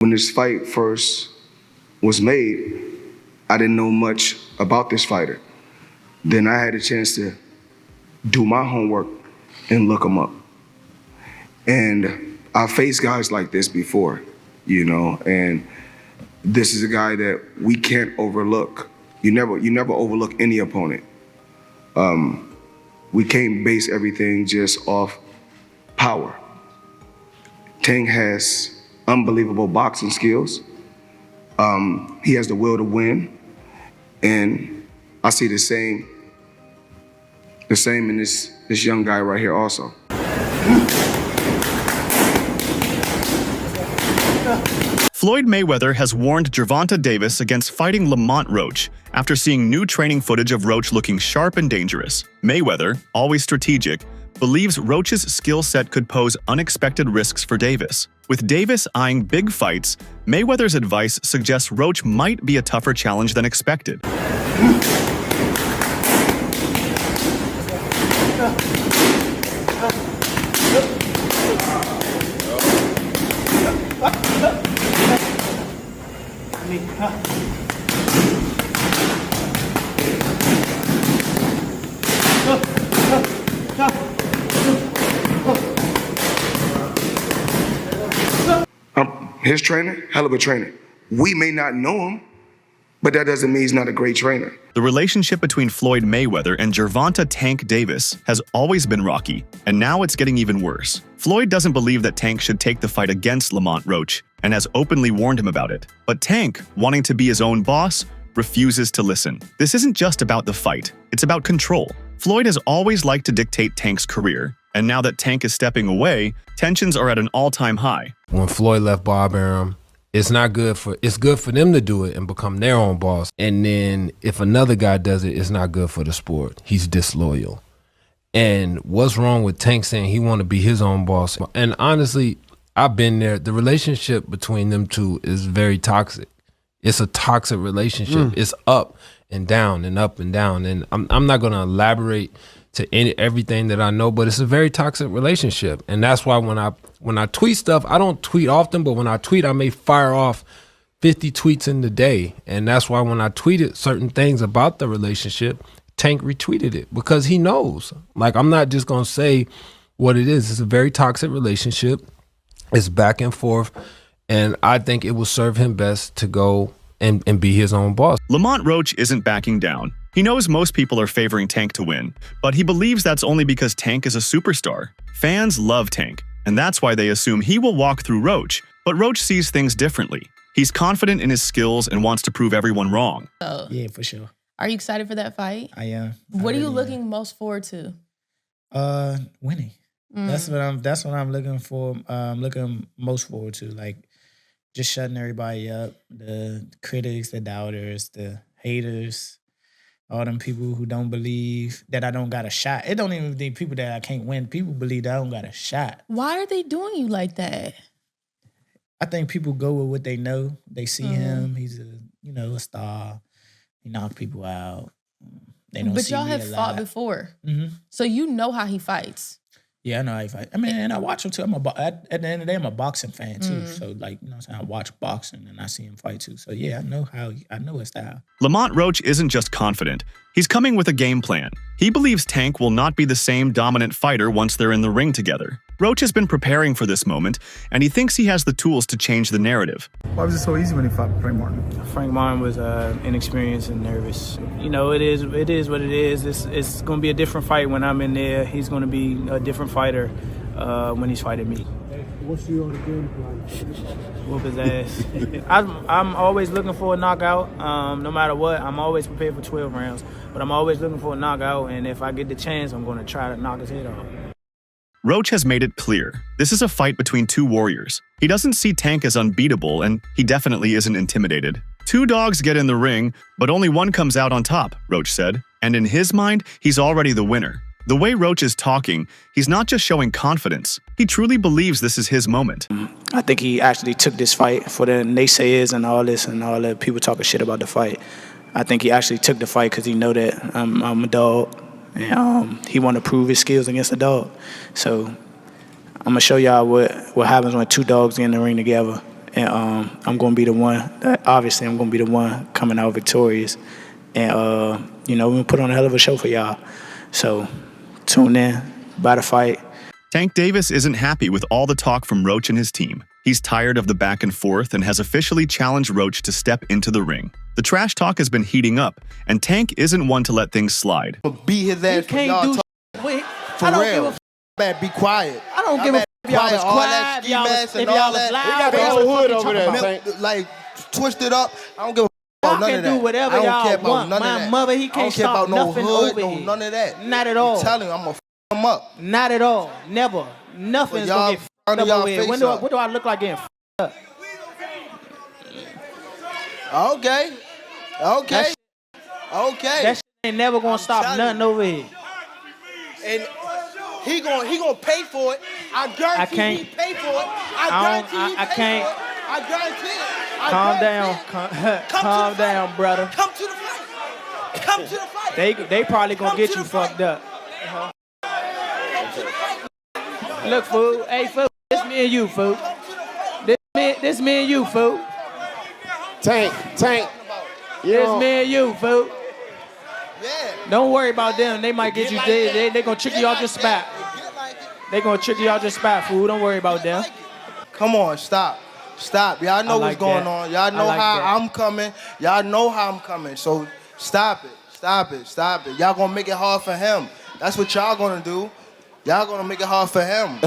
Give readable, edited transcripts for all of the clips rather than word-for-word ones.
When this fight first was made, I didn't know much about this fighter. Then I had a chance to do my homework and look him up. And I faced guys like this before, and this is a guy that we can't overlook. You never overlook any opponent. We can't base everything just off power. Tank has unbelievable boxing skills. He has the will to win, and I see the same in this young guy right here also. Floyd Mayweather has warned Gervonta Davis against fighting Lamont Roach after seeing new training footage of Roach looking sharp and dangerous. Mayweather, always strategic, believes Roach's skill set could pose unexpected risks for Davis. With Davis eyeing big fights, Mayweather's advice suggests Roach might be a tougher challenge than expected. His trainer, hell of a trainer. We may not know him, but that doesn't mean he's not a great trainer. The relationship between Floyd Mayweather and Gervonta "Tank" Davis has always been rocky, and now it's getting even worse. Floyd doesn't believe that Tank should take the fight against Lamont Roach and has openly warned him about it. But Tank, wanting to be his own boss, refuses to listen. This isn't just about the fight, it's about control. Floyd has always liked to dictate Tank's career, and now that Tank is stepping away, tensions are at an all-time high. When Floyd left Bob Arum, it's good for them to do it and become their own boss. And then if another guy does it, it's not good for the sport. He's disloyal. And what's wrong with Tank saying he want to be his own boss? And honestly, I've been there. The relationship between them two is very toxic. It's a toxic relationship. It's up and down and up and down. And I'm not going to elaborate to everything that I know, but it's a very toxic relationship. And that's why when I tweet stuff, I don't tweet often, but when I tweet, I may fire off 50 tweets in the day. And that's why when I tweeted certain things about the relationship, Tank retweeted it because he knows. Like, I'm not just going to say what it is. It's a very toxic relationship. It's back and forth. And I think it will serve him best to go and be his own boss. Lamont Roach isn't backing down. He knows most people are favoring Tank to win, but he believes that's only because Tank is a superstar. Fans love Tank, and that's why they assume he will walk through Roach, but Roach sees things differently. He's confident in his skills and wants to prove everyone wrong. Oh. Yeah, for sure. Are you excited for that fight? I am. What are you looking most forward to? Winning. That's what I'm looking for. Looking most forward to, like, just shutting everybody up, the critics, the doubters, the haters, all them people who don't believe that I don't got a shot. It don't even be people that I can't win. People believe that I don't got a shot. Why are they doing you like that? I think people go with what they know. They see him. He's a star. He knocked people out. They don't. But see y'all me have a fought lot. before, Mm-hmm. so you know how he fights. Yeah, I know how he fight. I mean, and I watch him too. At the end of the day, I'm a boxing fan too. So, like, what I'm saying, I watch boxing and I see him fight too. So yeah, I know his style. Lamont Roach isn't just confident. He's coming with a game plan. He believes Tank will not be the same dominant fighter once they're in the ring together. Roach has been preparing for this moment, and he thinks he has the tools to change the narrative. Why was it so easy when he fought Frank Martin? Frank Martin was inexperienced and nervous. It is what it is. It's going to be a different fight when I'm in there. He's going to be a different fighter when he's fighting me. What's your game plan? Whoop his ass. I'm always looking for a knockout. No matter what, I'm always prepared for 12 rounds. But I'm always looking for a knockout, and if I get the chance, I'm going to try to knock his head off. Roach has made it clear. This is a fight between two warriors. He doesn't see Tank as unbeatable, and he definitely isn't intimidated. Two dogs get in the ring, but only one comes out on top, Roach said. And in his mind, he's already the winner. The way Roach is talking, he's not just showing confidence. He truly believes this is his moment. I think he actually took this fight for the naysayers and all this and all the people talking shit about the fight. I think he actually took the fight because he know that I'm a dog. And he want to prove his skills against a dog. So I'm going to show y'all what happens when two dogs get in the ring together. and I'm going to be the one. Obviously, I'm going to be the one coming out victorious, and we're going to put on a hell of a show for y'all. So tune in, buy the fight. Tank Davis isn't happy with all the talk from Roach and his team. He's tired of the back and forth and has officially challenged Roach to step into the ring. The trash talk has been heating up, and Tank isn't one to let things slide. Beat his ass for y'all talk. For real. Man, be quiet. I don't give a f*** if y'all was quiet, if y'all was loud. They got the hood over there. Like, twisted up. I don't give a f*** about none of that. Y'all can do whatever y'all want. My mother, he can't stop nothing over here. None of that. Not at all. I'm telling you, I'm going to f*** him up. Not at all. Never. Nothing's going to get f***ed up over here. What do I look like getting f***ed up? Okay. That shit ain't never going to stop nothing over here. And he gonna pay for it. I guarantee he pay for it. I guarantee it. Calm down. Calm down, brother. Come to the fight. Come to the fight. They probably gonna get you fucked up. Look, fool. Hey, fool. This me and you, fool. This me and you, fool. Tank. This me and you, fool. Yeah. Don't worry about them. They might get you. They gonna trick you out your spot. They gonna trick you out your spot, fool. Don't worry about them. Come on, stop. Y'all know what's going on. Y'all know how I'm coming. Y'all know how I'm coming. So stop it. Y'all gonna make it hard for him. That's what y'all gonna do. Y'all gonna make it hard for him.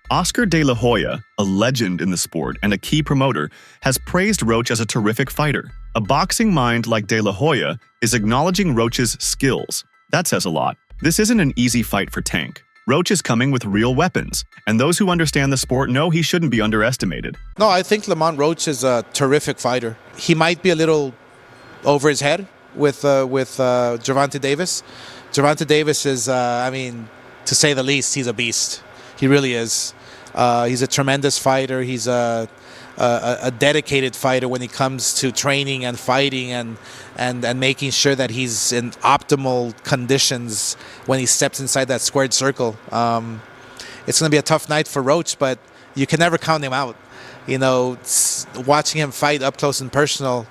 Oscar De La Hoya, a legend in the sport and a key promoter, has praised Roach as a terrific fighter. A boxing mind like De La Hoya is acknowledging Roach's skills. That says a lot. This isn't an easy fight for Tank. Roach is coming with real weapons, and those who understand the sport know he shouldn't be underestimated. No, I think Lamont Roach is a terrific fighter. He might be a little over his head with Gervonta Davis. Gervonta Davis is, to say the least, he's a beast. He really is. He's a tremendous fighter. He's a dedicated fighter when it comes to training and fighting and making sure that he's in optimal conditions when he steps inside that squared circle. It's going to be a tough night for Roach, but you can never count him out. Watching him fight up close and personal,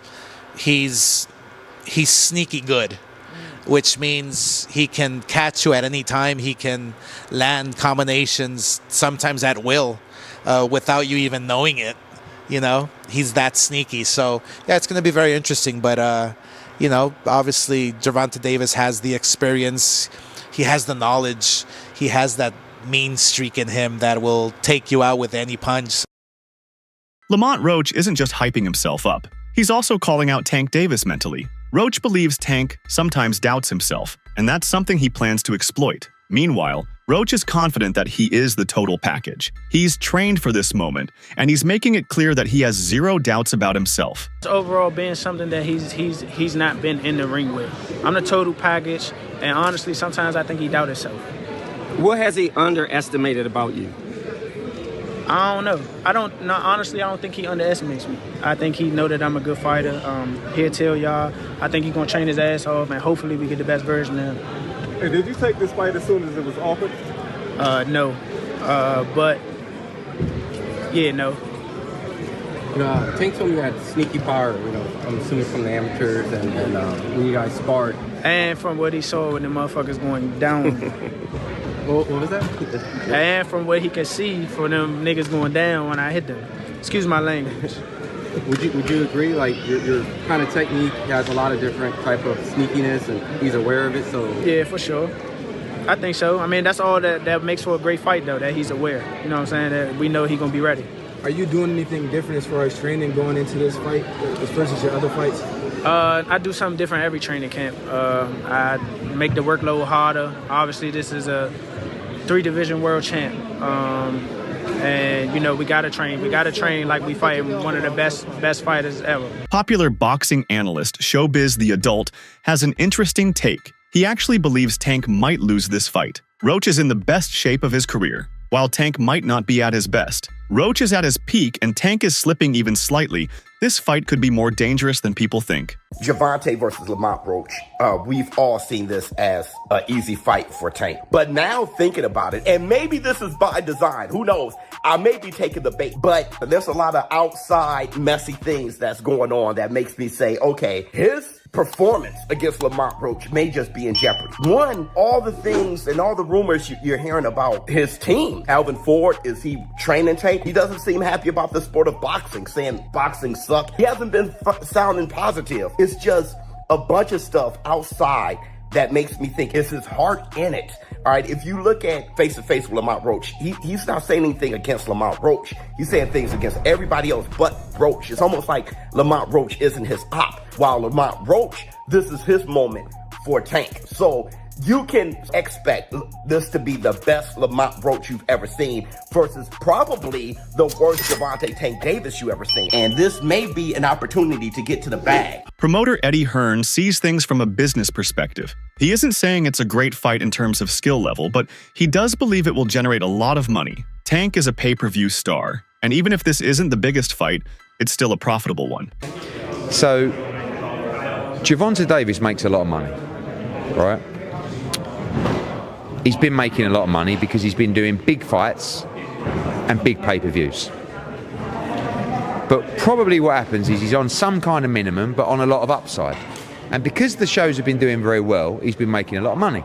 he's sneaky good, which means he can catch you at any time. He can land combinations, sometimes at will, without you even knowing it. He's that sneaky. So, yeah, it's going to be very interesting. But, obviously Gervonta Davis has the experience. He has the knowledge. He has that mean streak in him that will take you out with any punch. Lamont Roach isn't just hyping himself up. He's also calling out Tank Davis mentally. Roach believes Tank sometimes doubts himself, and that's something he plans to exploit. Meanwhile, Roach is confident that he is the total package. He's trained for this moment, and he's making it clear that he has zero doubts about himself. It's overall being something that he's not been in the ring with. I'm the total package, and honestly, sometimes I think he doubts himself. What has he underestimated about you? I don't know. Honestly, I don't think he underestimates me. I think he know that I'm a good fighter. He'll tell y'all. I think he's going to train his ass off, and hopefully we get the best version of him. Hey, did you take this fight as soon as it was offered? No. But, yeah, no. Tank told me you had sneaky power, I'm assuming from the amateurs and when you guys sparred. And from what he saw when the motherfuckers going down. What was that? And from what he could see for them niggas going down when I hit them. Excuse my language. Would you agree? Like your kind of technique has a lot of different type of sneakiness, and he's aware of it. So yeah, for sure. I think so. I mean, that's all that makes for a great fight, though. That he's aware. You know what I'm saying? That we know he's gonna be ready. Are you doing anything different as far as training going into this fight versus your other fights? I do something different every training camp. I make the workload harder. Obviously, this is a 3-division world champ. And, we got to train. We got to train like we fight one of the best fighters ever. Popular boxing analyst Showbiz the Adult has an interesting take. He actually believes Tank might lose this fight. Roach is in the best shape of his career, while Tank might not be at his best. Roach is at his peak and Tank is slipping even slightly. This fight could be more dangerous than people think. Gervonta versus Lamont Roach. We've all seen this as an easy fight for Tank. But now thinking about it, and maybe this is by design, who knows? I may be taking the bait, but there's a lot of outside messy things that's going on that makes me say, okay, his performance against Lamont Roach may just be in jeopardy. One, all the things and all the rumors you're hearing about his team. Alvin Ford, is he training Tank? He doesn't seem happy about the sport of boxing, saying boxing sucks. He hasn't been sounding positive. It's just a bunch of stuff outside that makes me think, is his heart in it? All right, if you look at face-to-face with Lamont Roach, he's not saying anything against Lamont Roach. He's saying things against everybody else but Roach. It's almost like Lamont Roach isn't his op, while Lamont Roach, this is his moment for Tank. So you can expect this to be the best Lamont Roach you've ever seen versus probably the worst Gervonta Tank Davis you ever seen. And this may be an opportunity to get to the bag. Promoter Eddie Hearn sees things from a business perspective. He isn't saying it's a great fight in terms of skill level, but he does believe it will generate a lot of money. Tank is a pay-per-view star, and even if this isn't the biggest fight, it's still a profitable one. So, Gervonta Davis makes a lot of money, right? He's been making a lot of money because he's been doing big fights and big pay-per-views. But probably what happens is he's on some kind of minimum, but on a lot of upside. And because the shows have been doing very well, he's been making a lot of money.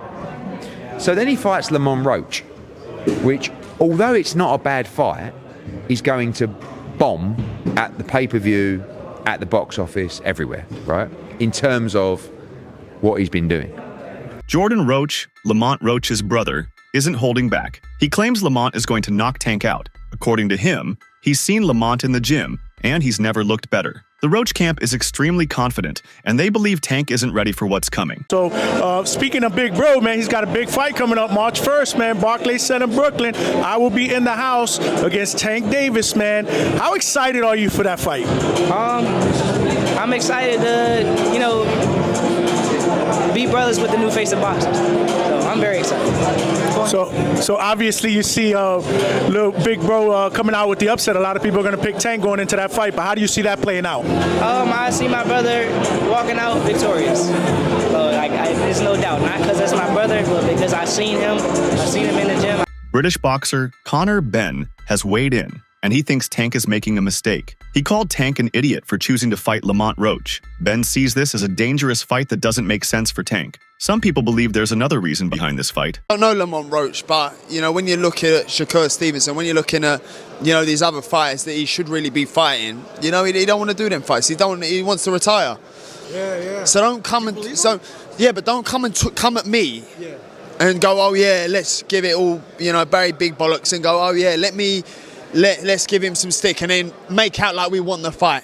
So then he fights Lamont Roach, which, although it's not a bad fight, is going to bomb at the pay-per-view, at the box office, everywhere, right? In terms of what he's been doing. Jordan Roach, Lamont Roach's brother, isn't holding back. He claims Lamont is going to knock Tank out. According to him, he's seen Lamont in the gym, and he's never looked better. The Roach camp is extremely confident, and they believe Tank isn't ready for what's coming. So, speaking of Big Bro, man, he's got a big fight coming up March 1st, man. Barclays Center, Brooklyn. I will be in the house against Tank Davis, man. How excited are you for that fight? I'm excited to, be brothers with the new face of boxing. So I'm very excited. So obviously you see little Big Bro coming out with the upset. A lot of people are going to pick Tank going into that fight, but how do you see that playing out? I see my brother walking out victorious. So there's no doubt. Not because that's my brother, but because I've seen him in the gym. British boxer Conor Benn has weighed in, and he thinks Tank is making a mistake. He called Tank an idiot for choosing to fight Lamont Roach. Ben sees this as a dangerous fight that doesn't make sense for Tank. Some people believe there's another reason behind this fight. I don't know Lamont Roach, but when you look at Shakur Stevenson, when you're looking at these other fighters that he should really be fighting, he don't want to do them fights. He wants to retire. Yeah. So don't come but don't come and come at me. Yeah. And go, oh yeah, let's give it all, very big bollocks, and go, oh yeah, let's give him some stick, and then make out like we want the fight.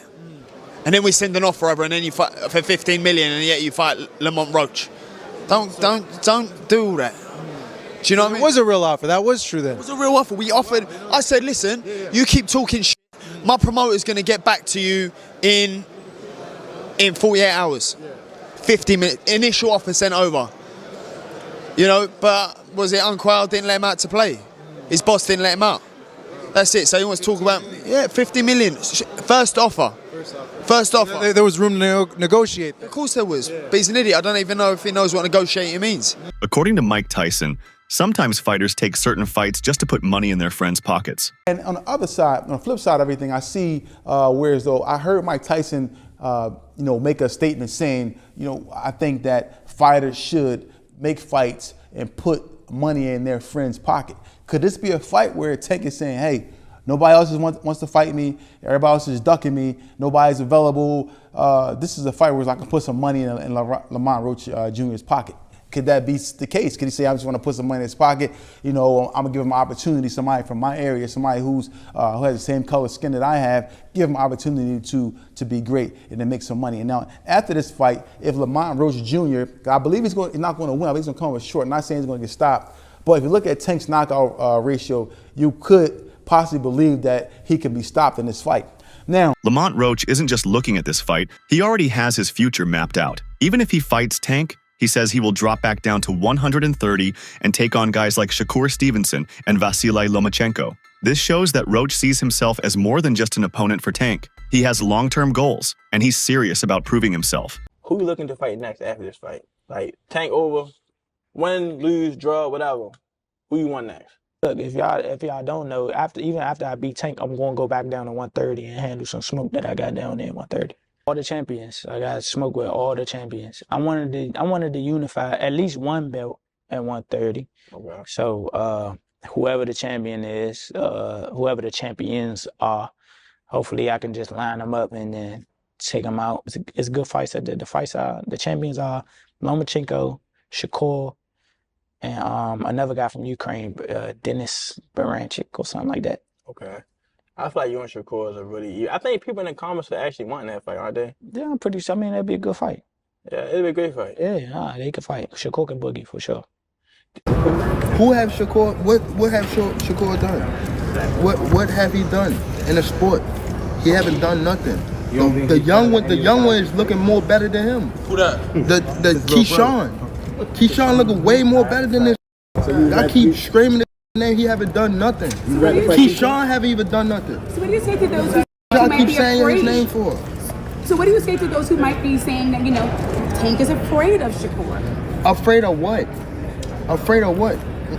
And then we send an offer over, and then you fight for 15 million, and yet you fight Lamont Roach. Don't do all that. Do you know what I mean? It was a real offer. That was true then. It was a real offer. We offered. I said, listen, you keep talking shit. My promoter's going to get back to you in 48 hours. 50 minutes. Initial offer sent over. But was it Unquell didn't let him out to play? His boss didn't let him out. That's it. So he wants to talk about 50 million. First offer. There was room to negotiate. Of course there was. But he's an idiot. I don't even know if he knows what negotiating means. According to Mike Tyson, sometimes fighters take certain fights just to put money in their friends' pockets. And on the other side, on the flip side of everything, I see whereas though I heard Mike Tyson, make a statement saying, I think that fighters should make fights and put money in their friend's pocket. Could this be a fight where Tank is saying, hey, nobody else wants to fight me, everybody else is ducking me, nobody's available. This is a fight where I can put some money in Lamont Roach Jr.'s pocket. Could that be the case? Could he say, I just want to put some money in his pocket? I'm going to give him an opportunity, somebody from my area, somebody who has the same color skin that I have, give him an opportunity to be great and to make some money. And now, after this fight, if Lamont Roach Jr., I believe he's not going to win, I think he's going to come up short. I'm not saying he's going to get stopped, but if you look at Tank's knockout ratio, you could possibly believe that he can be stopped in this fight. Now, Lamont Roach isn't just looking at this fight, he already has his future mapped out. Even if he fights Tank, He says he will drop back down to 130 and take on guys like Shakur Stevenson and Vasily Lomachenko. This shows that Roach sees himself as more than just an opponent for Tank. He has long-term goals, and he's serious about proving himself. Who you looking to fight next after this fight? Like, Tank over, win, lose, draw, whatever. Who you want next? Look, if y'all don't know, even after I beat Tank, I'm gonna go back down to 130 and handle some smoke that I got down there at 130. All the champions, I got smoke with all the champions. I wanted to unify at least one belt at 130. Okay. So whoever the champion is, whoever the champions are, hopefully I can just line them up and then take them out. It's good fights. The champions are Lomachenko, Shakur, and another guy from Ukraine, Denis Baranchik or something like that. Okay. I feel like you and Shakur is a really... I think people in the comments are actually wanting that fight, aren't they? Yeah, I'm pretty sure. I mean, that'd be a good fight. Yeah, it'd be a great fight. Yeah, they could fight. Shakur can boogie for sure. Who have Shakur? What have Shakur done? What have he done in the sport? He haven't done nothing. The young one is looking more better than him. Who that? The Keyshawn. Keyshawn looking way more better than this. I keep screaming his name. He haven't done nothing. Keyshawn haven't even done nothing. So what do you say to those who Y'all might keep be saying his afraid? name for? So what do you say to those who might be saying that, Tank is afraid of Shakur? Afraid of what? Afraid of what?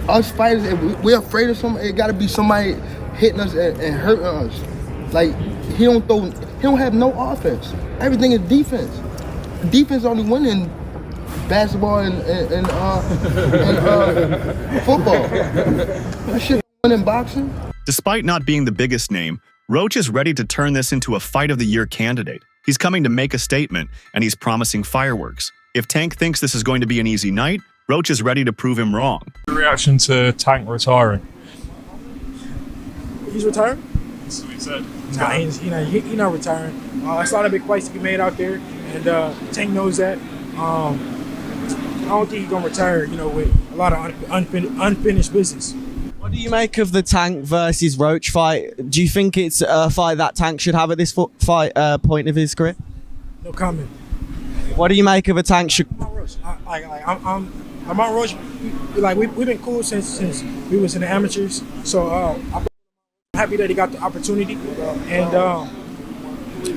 Us fighters, if we're afraid of somebody, it gotta be somebody hitting us and hurting us. Like, he don't have no offense. Everything is defense. Defense only win in basketball and football. That shit win in boxing. Despite not being the biggest name, Roach is ready to turn this into a Fight of the Year candidate. He's coming to make a statement, and he's promising fireworks. If Tank thinks this is going to be an easy night, Roach is ready to prove him wrong. Reaction to Tank retiring? He's retiring? That's what he said. Nah, he's not retiring. It's a lot of big fights to be made out there, and Tank knows that. I don't think he's gonna retire, with a lot of unfinished business. What do you make of the Tank versus Roach fight? Do you think it's a fight that Tank should have at this point of his career? No comment. What do you make of a Tank? Lamont Roach, we've been cool since we was in the amateurs. So I'm happy that he got the opportunity, and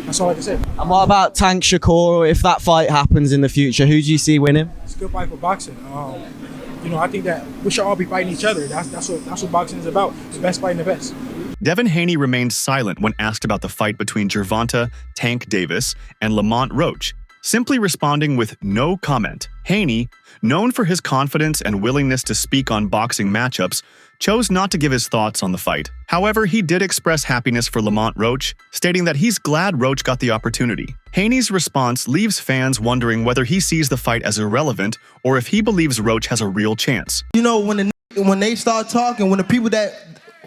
that's all I can say. And what about Tank Shakur? If that fight happens in the future, who do you see winning? It's a good fight for boxing. I think that we should all be fighting each other. That's what boxing is about. It's the best fighting the best. Devin Haney remained silent when asked about the fight between Gervonta, Tank Davis, and Lamont Roach, simply responding with no comment. Haney, known for his confidence and willingness to speak on boxing matchups, chose not to give his thoughts on the fight. However, he did express happiness for Lamont Roach, stating that he's glad Roach got the opportunity. Haney's response leaves fans wondering whether he sees the fight as irrelevant or if he believes Roach has a real chance. When they start talking, when the people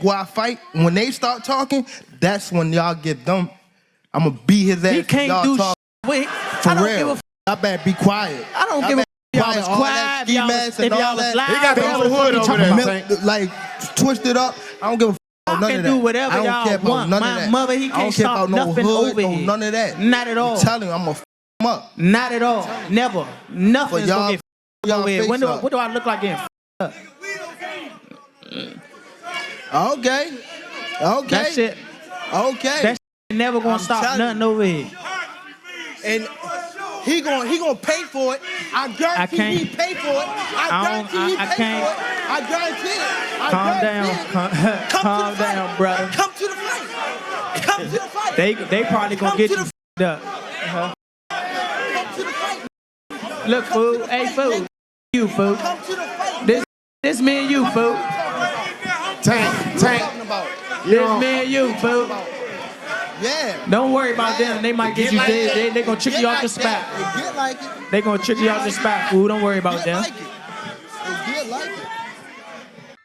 who I fight, when they start talking, that's when y'all get dumb. I'm gonna beat his ass. He can't do shit. For real. Y'all better be quiet. I don't give a y'all was quiet if y'all was live. He got the whole hood over there. Like, twisted up. I don't give a f about none of that. Do whatever I don't y'all care about want. none My of that. mother, he I don't can't care stop about no nothing hood, over here. none of that. Not at all. I'm telling you, I'm gonna f him up. Not at all. Never. Nothing's gonna get y'all over here. face up. What do I look like getting up? Okay. That's it. Okay. That shit never gonna stop nothing over here. And he gonna pay for it. I guarantee he pay for it. I guarantee he pay for it. I guarantee it. Calm down. Calm down, brother. Come to the fight. Come to the fight. They probably gonna get you up. Look, fool. Hey, fool. You, fool. This me and you, fool. Tank. This me and you, fool. Yeah. Don't worry about them. They might get you dead. They gonna trick you off the spot. They gonna trick you off the spot, fool. Don't worry about them.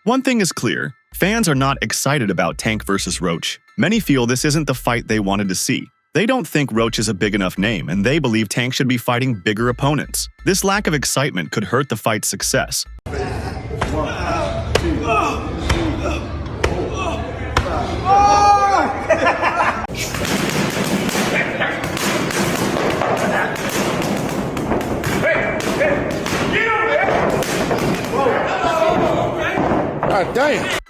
One thing is clear, fans are not excited about Tank versus Roach. Many feel this isn't the fight they wanted to see. They don't think Roach is a big enough name, and they believe Tank should be fighting bigger opponents. This lack of excitement could hurt the fight's success.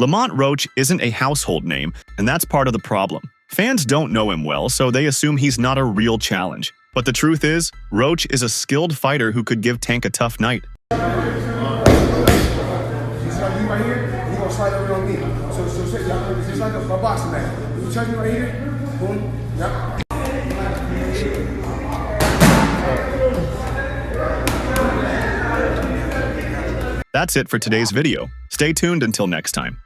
Lamont Roach isn't a household name, and that's part of the problem. Fans don't know him well, so they assume he's not a real challenge. But the truth is, Roach is a skilled fighter who could give Tank a tough night. He's like you right here, he's gonna slide over on me. So it's just like a boxing match. You touch me right here, boom, yep. That's it for today's video. Stay tuned until next time.